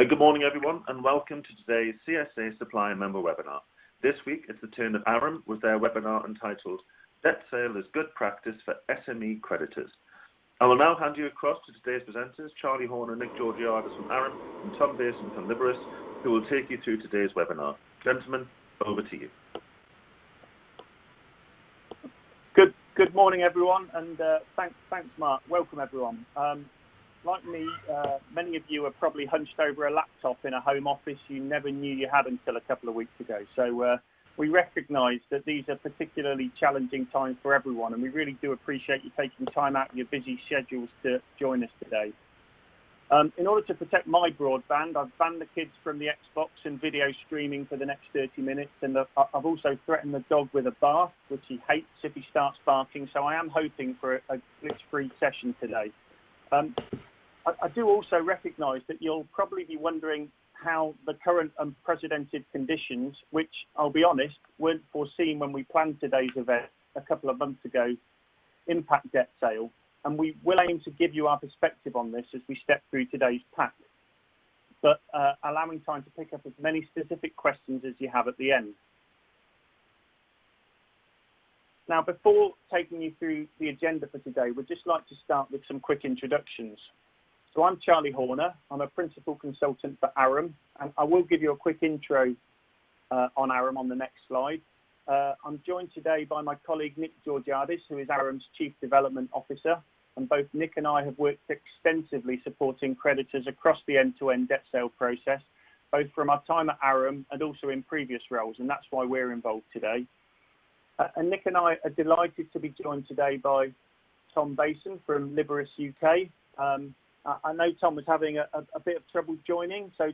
Good morning, everyone, and welcome to today's CSA Supplier Member webinar. This week, it's the turn of Arum with their webinar entitled Debt Sale is Good Practice for SME Creditors. I will now hand you across to today's presenters, Charlie Horner, Nick Georgiadis from Arum, and Tom Basin from Liberis, who will take you through today's webinar. Gentlemen, over to you. Good morning, everyone, and thanks, Mark. Welcome, everyone. Like me, many of you are probably hunched over a laptop in a home office you never knew you had until a couple of weeks ago. So we recognise that these are particularly challenging times for everyone, and we really do appreciate you taking time out of your busy schedules to join us today. In order to protect my broadband, I've banned the kids from the Xbox and video streaming for the next 30 minutes, and I've also threatened the dog with a bath, which he hates if he starts barking, so I am hoping for a glitch-free session today. I do also recognise that you'll probably be wondering how the current unprecedented conditions, which, I'll be honest, weren't foreseen when we planned today's event a couple of months ago, impact debt sale. And we will aim to give you our perspective on this as we step through today's pack, but allowing time to pick up as many specific questions as you have at the end. Now, before taking you through the agenda for today, we'd just like to start with some quick introductions. So I'm Charlie Horner. I'm a principal consultant for Arum, and I will give you a quick intro on Arum on the next slide. I'm joined today by my colleague Nick Georgiadis, who is Arum's Chief Development Officer, and both Nick and I have worked extensively supporting creditors across the end-to-end debt sale process, both from our time at Arum and also in previous roles, and that's why we're involved today. And Nick and I are delighted to be joined today by Tom Basin from Liberis UK. I know Tom was having a bit of trouble joining, so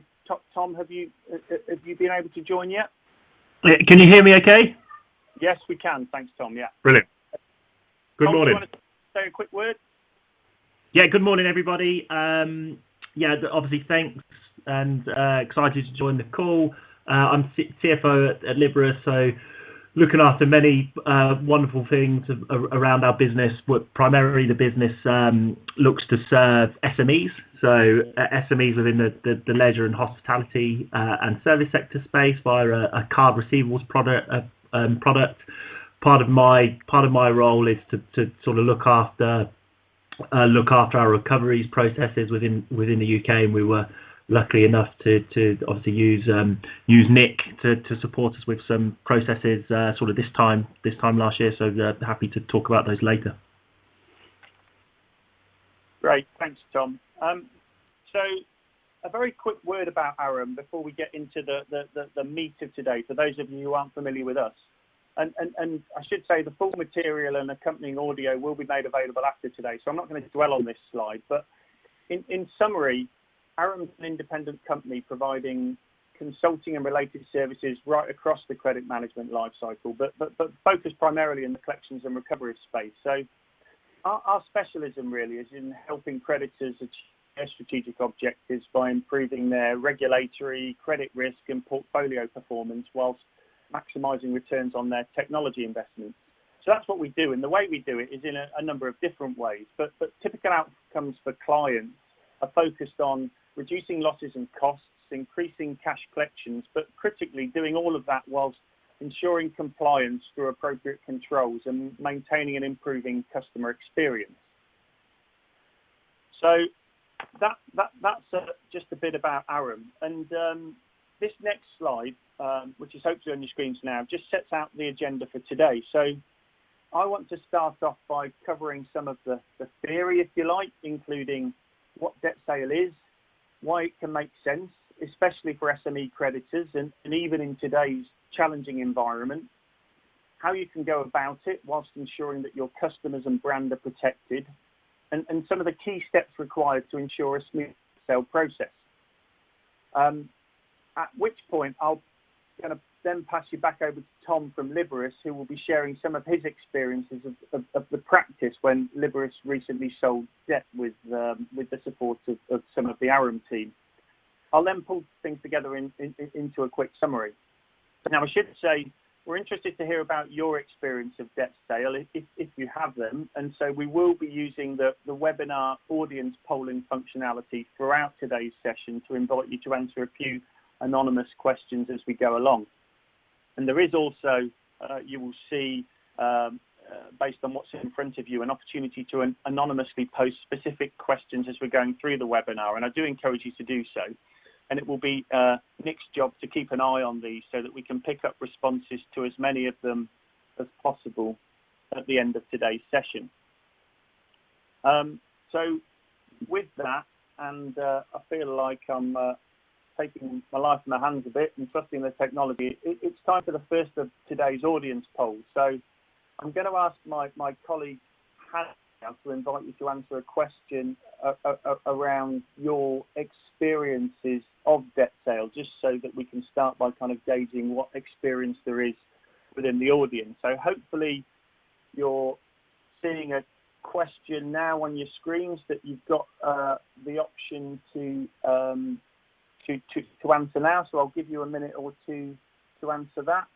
Tom, have you been able to join yet? Can you hear me okay? Yes, we can. Thanks, Tom. Yeah. Brilliant. Good Tom, morning. Do you want to say a quick word? Yeah, good morning, everybody. Obviously, thanks, and excited to join the call. I'm CFO at Liberis, so looking after many wonderful things around our business. Primarily, the business looks to serve SMEs, so SMEs within the leisure and hospitality and service sector space via a card receivables product. Part of my role is to sort of look after our recoveries processes within the UK, and we were lucky enough to obviously use Nick to support us with some processes sort of this time last year. So happy to talk about those later. Great, thanks, Tom. So a very quick word about Arum before we get into the meat of today, for those of you who aren't familiar with us. And I should say the full material and accompanying audio will be made available after today, so I'm not going to dwell on this slide. But in summary, Arum's an independent company providing consulting and related services right across the credit management lifecycle, but focused primarily in the collections and recovery space. So our specialism really is in helping creditors achieve their strategic objectives by improving their regulatory, credit risk and portfolio performance whilst maximising returns on their technology investments. So that's what we do, and the way we do it is in a number of different ways, but typical outcomes for clients are focused on reducing losses and costs, increasing cash collections, but critically doing all of that whilst ensuring compliance through appropriate controls and maintaining and improving customer experience. So that's just a bit about Arum. And this next slide, which is hopefully on your screens now, just sets out the agenda for today. So I want to start off by covering some of the theory, if you like, including what debt sale is, why it can make sense, especially for SME creditors and even in today's challenging environment, how you can go about it whilst ensuring that your customers and brand are protected, and some of the key steps required to ensure a smooth sale process. At which point I'll kind of then pass you back over to Tom from Liberis, who will be sharing some of his experiences of the practice when Liberis recently sold debt with the support of some of the Arum team. I'll then pull things together into a quick summary. Now, I should say we're interested to hear about your experience of debt sale, if you have them. And so we will be using the webinar audience polling functionality throughout today's session to invite you to answer a few anonymous questions as we go along. And there is also, you will see, based on what's in front of you, an opportunity to anonymously post specific questions as we're going through the webinar. And I do encourage you to do so. And it will be Nick's job to keep an eye on these so that we can pick up responses to as many of them as possible at the end of today's session. So with that, and I feel like I'm taking my life in my hands a bit and trusting the technology, it's time for the first of today's audience poll. So I'm going to ask my colleague Hannah to invite you to answer a question around your experiences of debt sale, just so that we can start by kind of gauging what experience there is within the audience. So hopefully you're seeing a question now on your screens that you've got the option to answer now. So I'll give you a minute or two to answer that.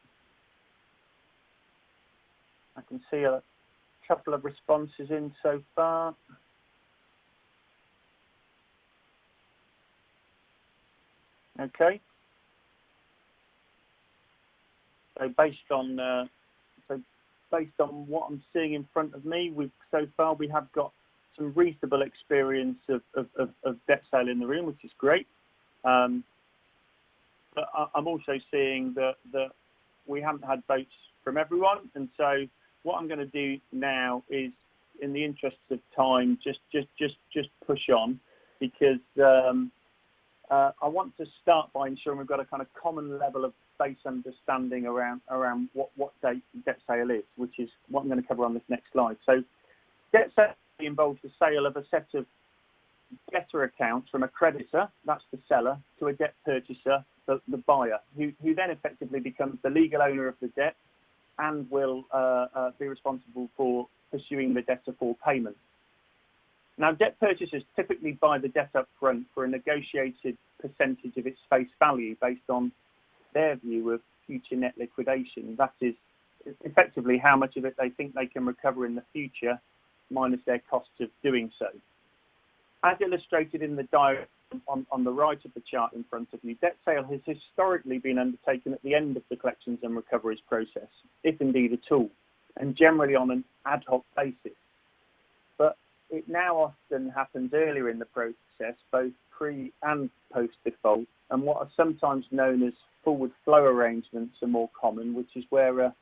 I can see a couple of responses in so far. Okay. So based on what I'm seeing in front of me, so far we have got some reasonable experience of debt sale in the room, which is great. But I'm also seeing that we haven't had votes from everyone, and so what I'm going to do now is, in the interest of time, just push on, because I want to start by ensuring we've got a kind of common level of base understanding around what debt sale is, which is what I'm going to cover on this next slide. So debt sale involves the sale of a set of debtor accounts from a creditor, that's the seller, to a debt purchaser, the buyer, who then effectively becomes the legal owner of the debt and will be responsible for pursuing the debtor for payment. Now, debt purchasers typically buy the debt up front for a negotiated percentage of its face value based on their view of future net liquidation. That is effectively how much of it they think they can recover in the future, minus their costs of doing so. As illustrated in the diagram on the right of the chart in front of you, debt sale has historically been undertaken at the end of the collections and recoveries process, if indeed at all, and generally on an ad hoc basis. But it now often happens earlier in the process, both pre and post default, and what are sometimes known as forward flow arrangements are more common, which is where a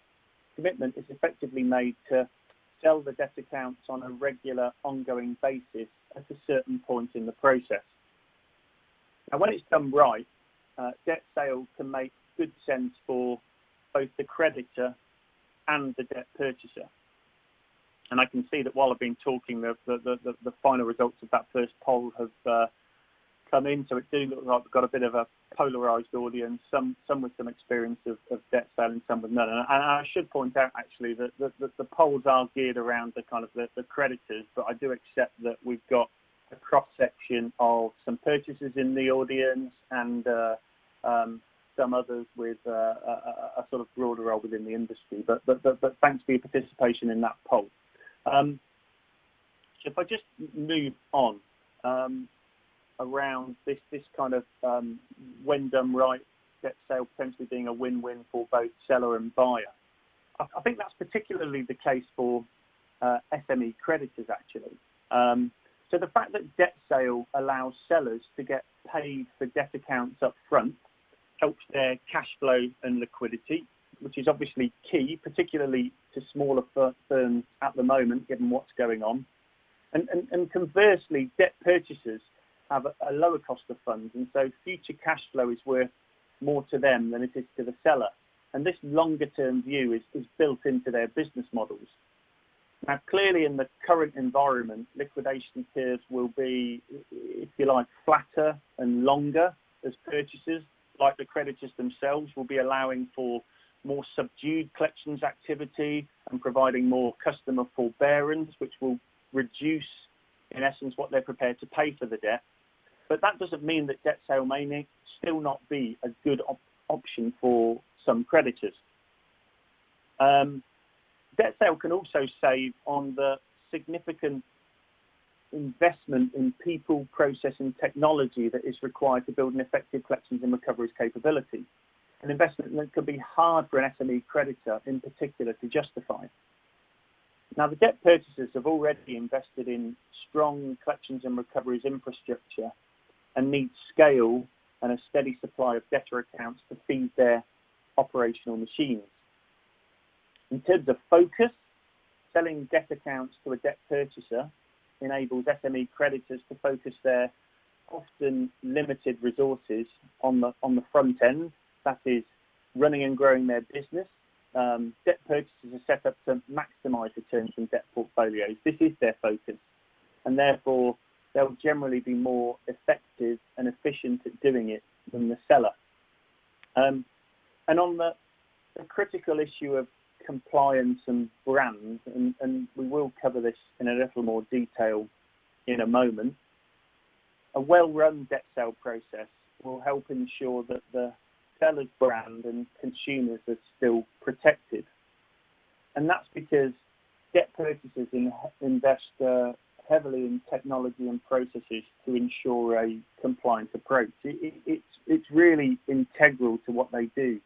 commitment is effectively made to sell the debt accounts on a regular, ongoing basis at a certain point in the process. Now, when it's done right, debt sale can make good sense for both the creditor and the debt purchaser. And I can see that while I've been talking, the final results of that first poll have come in, so it do look like we've got a bit of a polarised audience, some with some experience of debt sale and some with none. And I should point out, actually, that the polls are geared around the kind of the creditors, but I do accept that we've got a cross-section of some purchasers in the audience and some others with a sort of broader role within the industry. But thanks for your participation in that poll. So if I just move on around this kind of when done right, debt sale potentially being a win-win for both seller and buyer. I think that's particularly the case for SME creditors, actually. So the fact that debt sale allows sellers to get paid for debt accounts up front helps their cash flow and liquidity, which is obviously key, particularly to smaller firms at the moment, given what's going on. And conversely, debt purchasers have a lower cost of funds, and so future cash flow is worth more to them than it is to the seller. And this longer-term view is built into their business models. Now, clearly, in the current environment, liquidation curves will be, if you like, flatter and longer, as purchasers, like the creditors themselves, will be allowing for more subdued collections activity and providing more customer forbearance, which will reduce, in essence, what they're prepared to pay for the debt. But that doesn't mean that debt sale may still not be a good option for some creditors. Debt sale can also save on the significant investment in people, process and technology that is required to build an effective collections and recoveries capability. An investment that can be hard for an SME creditor in particular to justify. Now, the debt purchasers have already invested in strong collections and recoveries infrastructure and need scale and a steady supply of debtor accounts to feed their operational machines. In terms of focus, selling debt accounts to a debt purchaser enables SME creditors to focus their often limited resources on the front end, that is running and growing their business. Debt purchasers are set up to maximise returns from debt portfolios. This is their focus, and therefore they'll generally be more effective and efficient at doing it than the seller. And on the critical issue of compliance and brand, and we will cover this in a little more detail in a moment, a well-run debt sale process will help ensure that the seller's brand and consumers are still protected. And that's because debt purchasers invest heavily in technology and processes to ensure a compliant approach. It's really integral to what they do.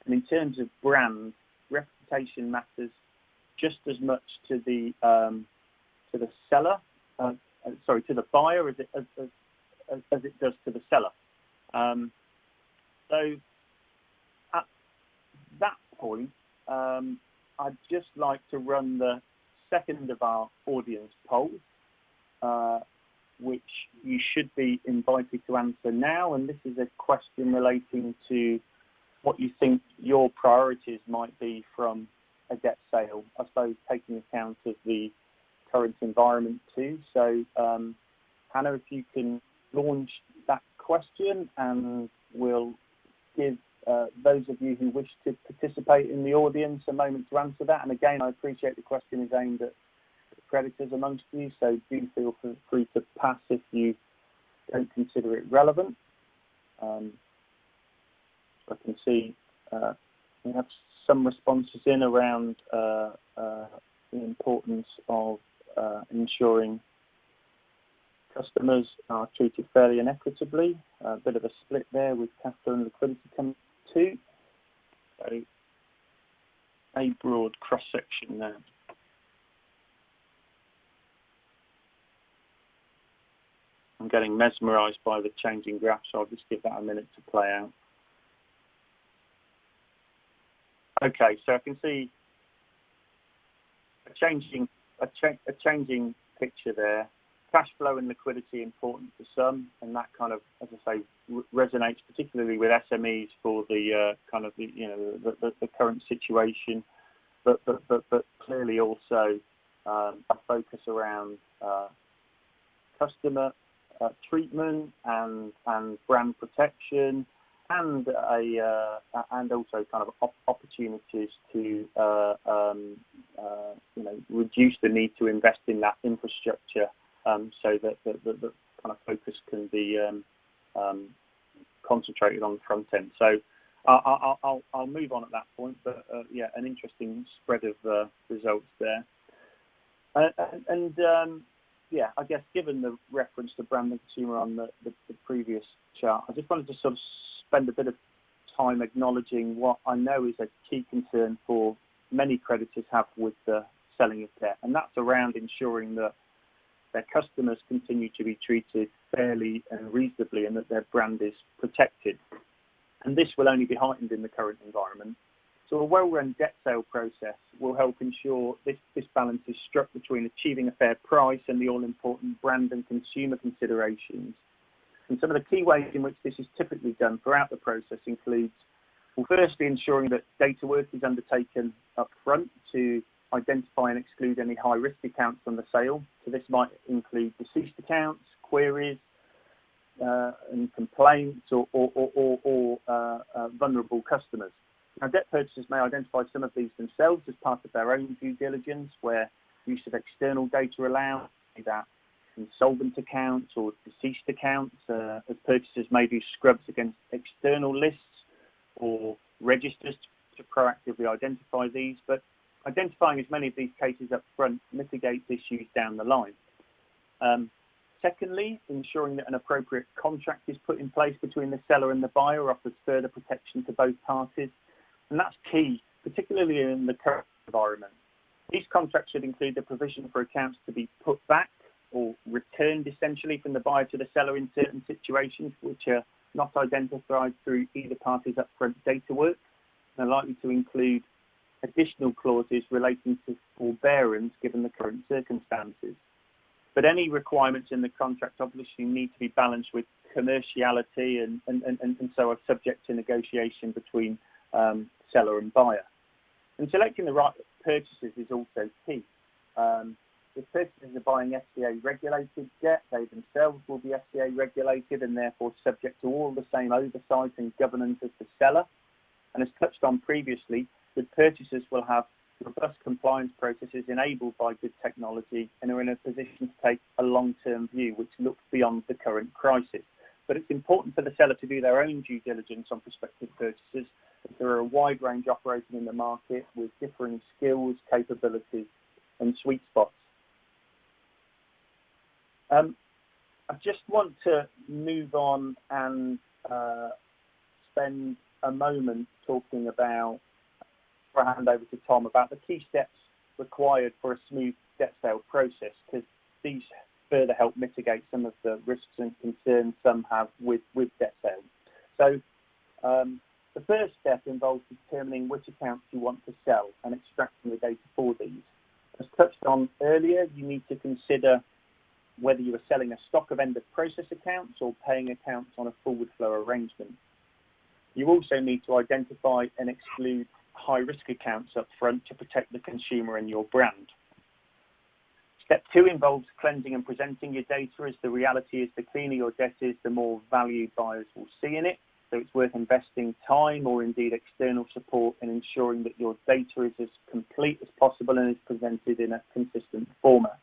And in terms of brand, reputation matters just as much to the seller, to the buyer as it does to the seller. So at that point, I'd just like to run the second of our audience polls, which you should be invited to answer now. And this is a question relating to what you think your priorities might be from a debt sale, I suppose taking account of the current environment too. So Hannah, if you can launch that question, and we'll give those of you who wish to participate in the audience a moment to answer that. And again, I appreciate the question is aimed at creditors amongst you, so do feel free to pass if you don't consider it relevant. I can see we have some responses in around the importance of ensuring customers are treated fairly and equitably. A bit of a split there with cashflow and liquidity coming too. So a broad cross-section there. I'm getting mesmerised by the changing graphs, so I'll just give that a minute to play out. Okay, so I can see a changing picture there. Cash flow and liquidity important to some, and that kind of, as I say, resonates particularly with SMEs for the the current situation, but clearly also a focus around customer treatment and brand protection, and also kind of opportunities to reduce the need to invest in that infrastructure, so that the kind of focus can be concentrated on the front end. So I'll move on at that point, but yeah, an interesting spread of results there. Yeah, I guess given the reference to brand and consumer on the previous chart, I just wanted to sort of spend a bit of time acknowledging what I know is a key concern for many creditors have with the selling of debt, and that's around ensuring that their customers continue to be treated fairly and reasonably, and that their brand is protected. And this will only be heightened in the current environment. So a well-run debt sale process will help ensure this balance is struck between achieving a fair price and the all-important brand and consumer considerations. And some of the key ways in which this is typically done throughout the process includes, well, firstly, ensuring that data work is undertaken up front to identify and exclude any high-risk accounts from the sale. So this might include deceased accounts, queries, and complaints, or vulnerable customers. Now, debt purchasers may identify some of these themselves as part of their own due diligence, where use of external data allowed, be that insolvent accounts or deceased accounts, as purchasers may do scrubs against external lists or registers to proactively identify these, but identifying as many of these cases up front mitigates issues down the line. Secondly, ensuring that an appropriate contract is put in place between the seller and the buyer offers further protection to both parties, and that's key, particularly in the current environment. These contracts should include the provision for accounts to be put back or returned essentially from the buyer to the seller in certain situations which are not identified through either party's upfront data work, and are likely to include additional clauses relating to forbearance given the current circumstances. But any requirements in the contract obviously need to be balanced with commerciality and so are subject to negotiation between seller and buyer. And selecting the right purchasers is also key. If purchasers are buying FCA regulated debt, they themselves will be FCA regulated and therefore subject to all the same oversight and governance as the seller. And as touched on previously, good purchasers will have robust compliance processes enabled by good technology and are in a position to take a long-term view which looks beyond the current crisis. But it's important for the seller to do their own due diligence on prospective purchasers, as there are a wide range operating in the market with differing skills, capabilities and sweet spots. I just want to move on and spend a moment talking about, before I hand over to Tom, about the key steps required for a smooth debt sale process, because these further help mitigate some of the risks and concerns some have with debt sales. So the first step involves determining which accounts you want to sell and extracting the data for these. As touched on earlier, you need to consider whether you are selling a stock of end-of-process accounts or paying accounts on a forward flow arrangement. You also need to identify and exclude high-risk accounts up front to protect the consumer and your brand. Step 2 involves cleansing and presenting your data, as the reality is the cleaner your debt is, the more value buyers will see in it. So it's worth investing time or indeed external support in ensuring that your data is as complete as possible and is presented in a consistent format.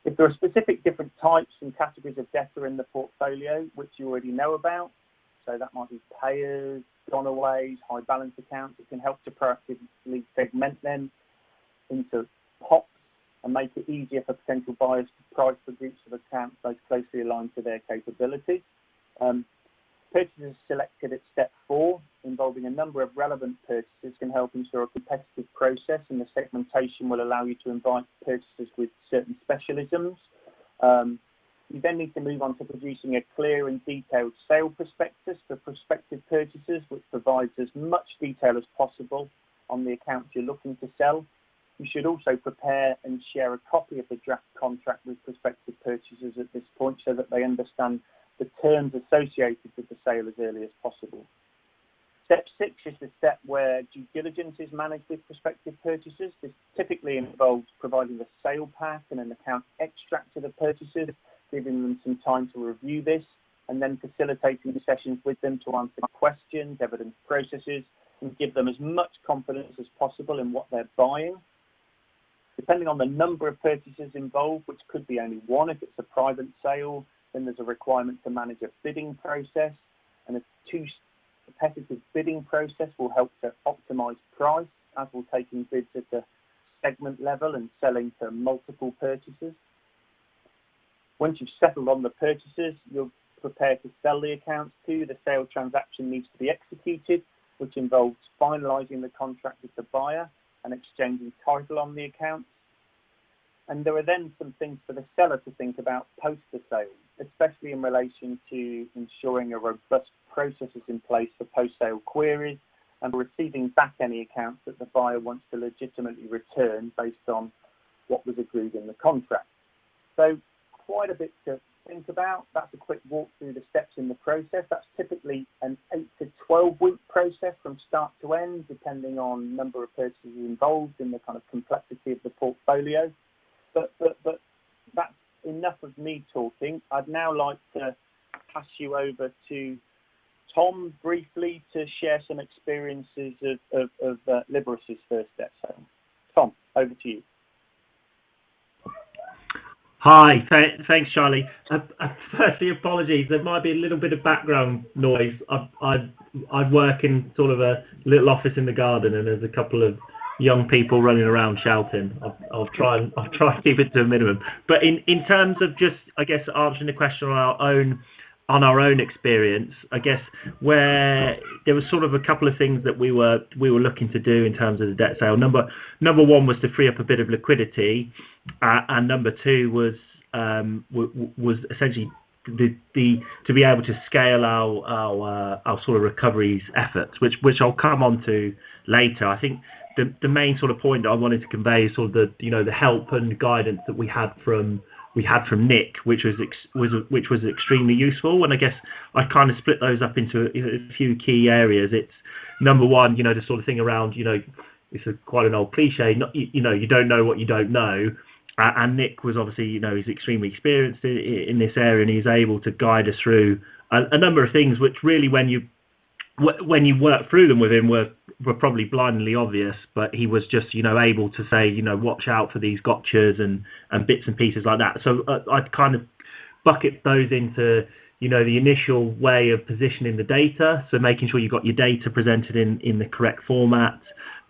If there are specific different types and categories of debtor in the portfolio which you already know about, so that might be payers, gonaways, high balance accounts, it can help to proactively segment them into pots and make it easier for potential buyers to price the groups of accounts most closely aligned to their capabilities. Purchases selected at step 4, involving a number of relevant purchases, can help ensure a competitive process, and the segmentation will allow you to invite purchasers with certain specialisms. You then need to move on to producing a clear and detailed sale prospectus for prospective purchasers, which provides as much detail as possible on the accounts you're looking to sell. You should also prepare and share a copy of the draft contract with prospective purchasers at this point so that they understand the terms associated with the sale as early as possible. Step 6 is the step where due diligence is managed with prospective purchasers. This typically involves providing a sale pack and an account extract to the purchasers, giving them some time to review this, and then facilitating sessions with them to answer questions, evidence processes, and give them as much confidence as possible in what they're buying. Depending on the number of purchasers involved, which could be only one if it's a private sale, then there's a requirement to manage a bidding process, and a competitive bidding process will help to optimize price, as will taking bids at the segment level and selling to multiple purchasers. Once you've settled on the purchasers you're prepared to sell the accounts to, the sale transaction needs to be executed, which involves finalising the contract with the buyer and exchanging title on the accounts. And there are then some things for the seller to think about post the sale, especially in relation to ensuring a robust process is in place for post-sale queries and receiving back any accounts that the buyer wants to legitimately return based on what was agreed in the contract. So quite a bit to think about. That's a quick walk through the steps in the process. That's typically an 8 to 12 week process from start to end, depending on number of purchases involved and the kind of complexity of the portfolio. But that's enough of me talking. I'd now like to pass you over to Tom briefly to share some experiences of Liberis' first debt sale. Tom, over to you. Hi, thanks, Charlie. Firstly, apologies. There might be a little bit of background noise. I work in sort of a little office in the garden, and there's a couple of young people running around shouting. I'll try and keep it to a minimum. But in terms of just, I guess, answering the question on our own experience, I guess where there was sort of a couple of things that we were looking to do in terms of the debt sale. Number one was to free up a bit of liquidity, and number two was essentially to be able to scale our sort of recoveries efforts, which I'll come on to later. I think the main sort of point that I wanted to convey is sort of the help and guidance that we had from Nick, which was extremely useful. And I guess I kind of split those up into a few key areas. It's number one, the sort of thing around, it's quite an old cliche, you don't know what you don't know. And Nick was obviously, he's extremely experienced in this area, and he's able to guide us through a number of things, which really, when you work through them with him, were probably blindingly obvious, but he was just, able to say, watch out for these gotchas and bits and pieces like that. So I'd kind of bucket those into, the initial way of positioning the data. So making sure you've got your data presented in the correct format,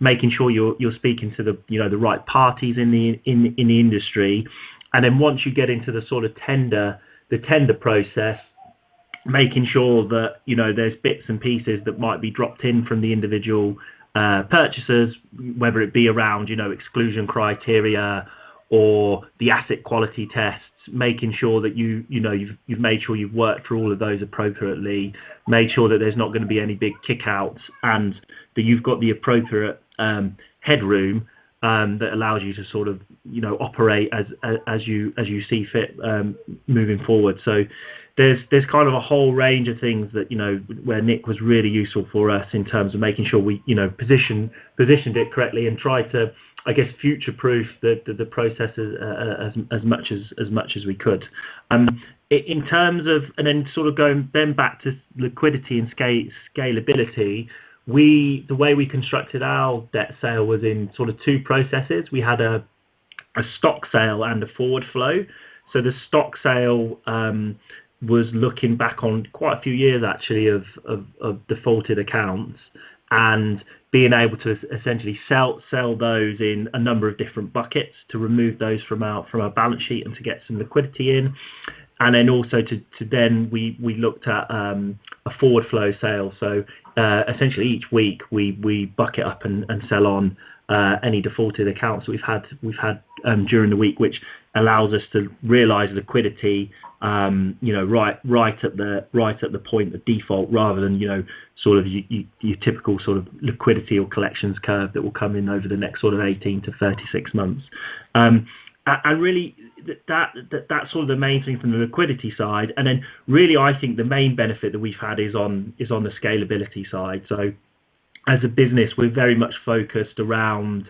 making sure you're speaking to the right parties in the industry. And then once you get into the sort of tender process, making sure that there's bits and pieces that might be dropped in from the individual purchasers, whether it be around exclusion criteria or the asset quality tests, making sure that you've made sure you've worked through all of those appropriately, made sure that there's not going to be any big kickouts, and that you've got the appropriate headroom that allows you to sort of operate as you see fit moving forward. So there's kind of a whole range of things that where Nick was really useful for us in terms of making sure we positioned it correctly and tried to, I guess, future-proof the process as much as we could. In terms of, and then sort of going then back to liquidity and scalability, the way we constructed our debt sale was in sort of two processes. We had a stock sale and a forward flow. So the stock sale was looking back on quite a few years actually of defaulted accounts, and being able to essentially sell those in a number of different buckets to remove those from our balance sheet and to get some liquidity in. And then also to then we looked at a forward flow sale. So essentially each week we bucket up and sell on any defaulted accounts that we've had during the week, which allows us to realise liquidity, right at the point of default, rather than sort of your typical sort of liquidity or collections curve that will come in over the next sort of 18 to 36 months. And really, that's sort of the main thing from the liquidity side. And then really, I think the main benefit that we've had is on the scalability side. So as a business, we're very much focused around,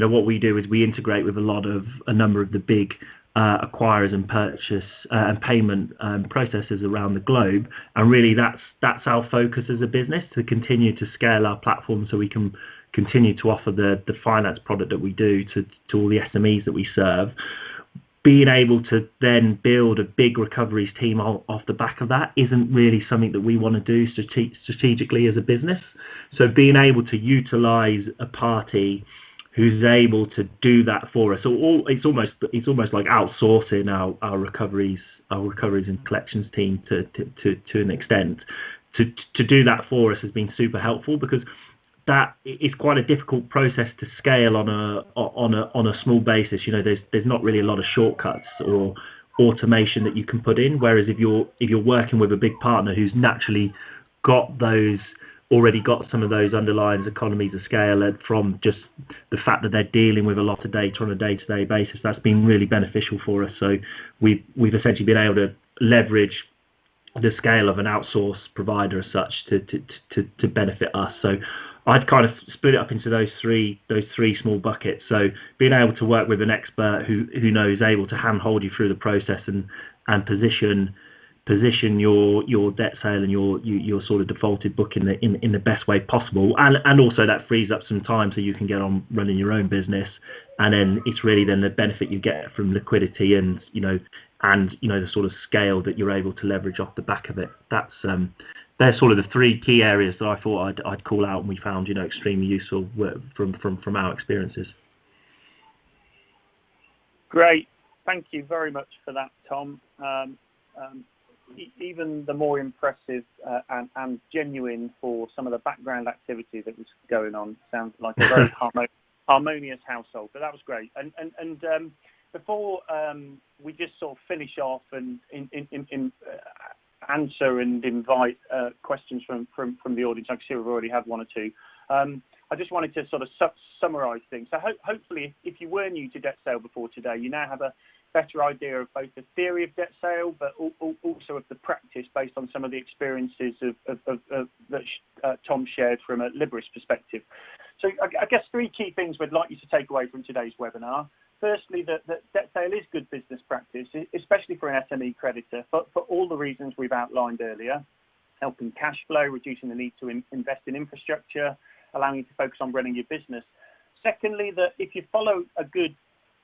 what we do is we integrate with a number of the big acquirers and purchase and payment processes around the globe. And really, that's our focus as a business, to continue to scale our platform so we can continue to offer the finance product that we do to all the SMEs that we serve. Being able to then build a big recoveries team off the back of that isn't really something that we want to do strategically as a business. So being able to utilize a party who's able to do that for us, so it's almost like outsourcing our recoveries and collections team to an extent. To do that for us has been super helpful, because that is quite a difficult process to scale on a small basis. There's not really a lot of shortcuts or automation that you can put in. Whereas if you're working with a big partner who's naturally already got some of those underlying economies of scale from just the fact that they're dealing with a lot of data on a day-to-day basis, that's been really beneficial for us. So we've essentially been able to leverage the scale of an outsourced provider as such to benefit us. So I'd kind of split it up into those three small buckets. So being able to work with an expert who knows, able to handhold you through the process and position position your debt sale and your sort of defaulted book in the best way possible, and also that frees up some time so you can get on running your own business, and then it's really then the benefit you get from liquidity and the sort of scale that you're able to leverage off the back of it. That's they're sort of the three key areas that I thought I'd call out, and we found extremely useful from our experiences. Great, thank you very much for that, Tom. Even the more impressive and genuine for some of the background activity that was going on. Sounds like a very harmonious household, but that was great. And before we just sort of finish off and answer and invite questions from the audience, I can see we've already had one or two. I just wanted to sort of summarise things. So hopefully, if you were new to debt sale before today, you now have a better idea of both the theory of debt sale, but also of the practice based on some of the experiences that Tom shared from a Liberis perspective. So I guess three key things we'd like you to take away from today's webinar. Firstly, that debt sale is good business practice, especially for an SME creditor, for all the reasons we've outlined earlier, helping cash flow, reducing the need to invest in infrastructure, allowing you to focus on running your business. Secondly, that if you follow a good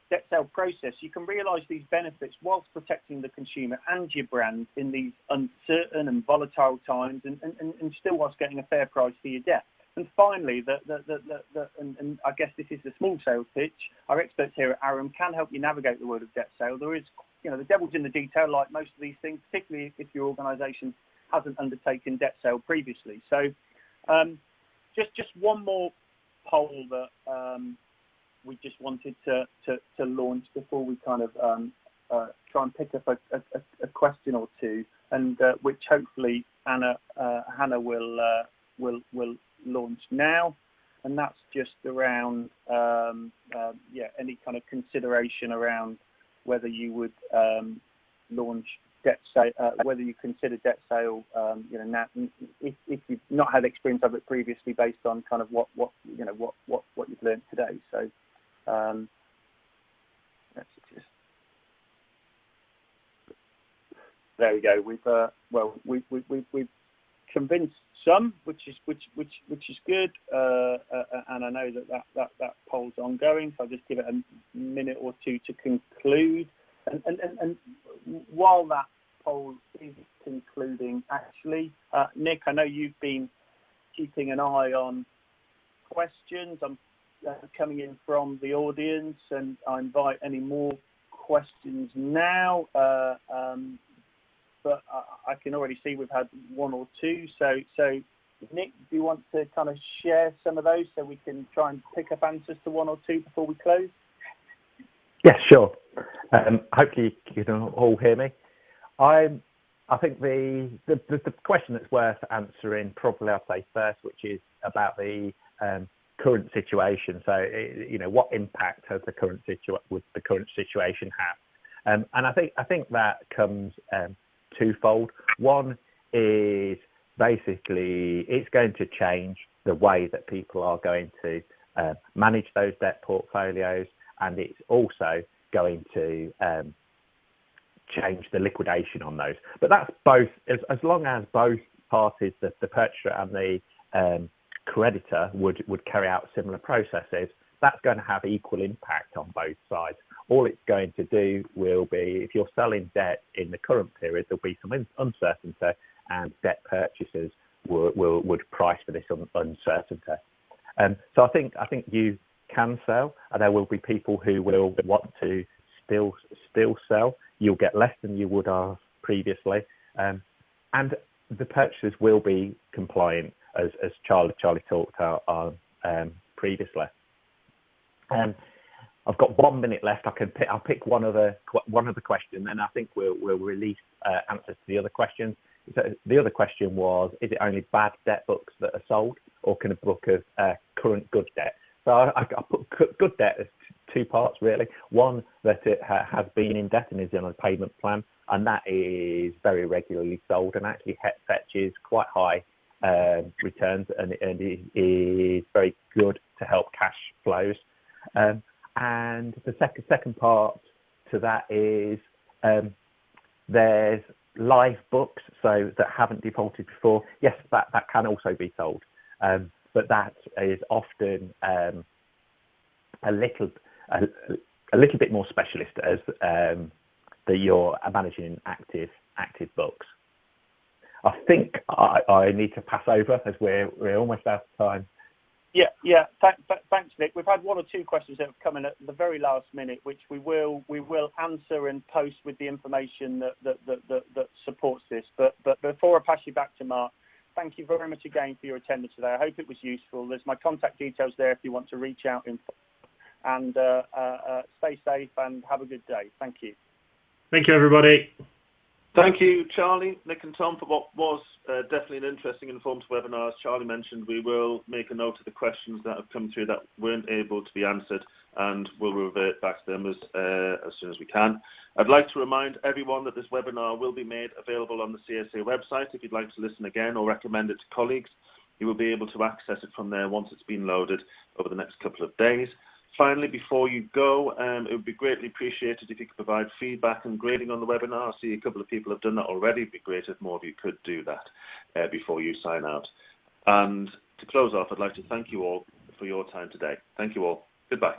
debt sale process, you can realise these benefits whilst protecting the consumer and your brand in these uncertain and volatile times, and still whilst getting a fair price for your debt. And finally, and I guess this is the small sales pitch, our experts here at Arum can help you navigate the world of debt sale. There is, the devil's in the detail, like most of these things, particularly if your organisation hasn't undertaken debt sale previously. So just one more poll that we just wanted to launch before we kind of try and pick up a question or two, and which hopefully Hannah will launch now, and that's just around any kind of consideration around whether you would launch debt sale, whether you consider debt sale, now, if you've not had experience of it previously, based on kind of what you've learned today. So let's just, there we go. We've convinced some, which is good, and I know that poll's ongoing, so I'll just give it a minute or two to conclude. And while that poll is concluding, actually, Nick, I know you've been keeping an eye on questions. I'm coming in from the audience, and I invite any more questions now. But I can already see we've had one or two. So Nick, do you want to kind of share some of those so we can try and pick up answers to one or two before we close? Yes, sure. Hopefully you can all hear me. I think the question that's worth answering, probably I'll say first, which is about the current situation. So, what impact has the current situation have? And I think that comes twofold. One is basically it's going to change the way that people are going to manage those debt portfolios, and it's also going to change the liquidation on those. But that's both, as long as both parties, the purchaser and the creditor, would carry out similar processes, that's going to have equal impact on both sides. All it's going to do will be, if you're selling debt in the current period, there'll be some uncertainty, and debt purchasers would price for this uncertainty. So I think you can sell, and there will be people who will want to still sell. You'll get less than you would have previously, and the purchasers will be compliant, as Charlie talked on previously. I've got 1 minute left. I'll pick one other question, and I think we'll release answers to the other questions. So the other question was: is it only bad debt books that are sold, or can a book of current good debt? So I put good debt as two parts, really. One, that it has been in debt and is on a payment plan, and that is very regularly sold and actually fetches quite high returns, and is very good to help cash flows. And the second part to that is there's live books, so that haven't defaulted before, yes, that can also be sold. But that is often a little bit more specialist as that you're managing active books. I think I need to pass over as we're almost out of time. Yeah. Thanks, Nick. We've had one or two questions that have come in at the very last minute, which we will answer and post with the information that supports this. But before I pass you back to Mark, thank you very much again for your attendance today. I hope it was useful. There's my contact details there if you want to reach out. And stay safe and have a good day. Thank you. Thank you, everybody. Thank you, Charlie, Nick and Tom, for what was definitely an interesting and informative webinar. As Charlie mentioned, we will make a note of the questions that have come through that weren't able to be answered, and we'll revert back to them as soon as we can. I'd like to remind everyone that this webinar will be made available on the CSA website. If you'd like to listen again or recommend it to colleagues, you will be able to access it from there once it's been loaded over the next couple of days. Finally, before you go, it would be greatly appreciated if you could provide feedback and grading on the webinar. I see a couple of people have done that already. It'd be great if more of you could do that before you sign out. And to close off, I'd like to thank you all for your time today. Thank you all. Goodbye.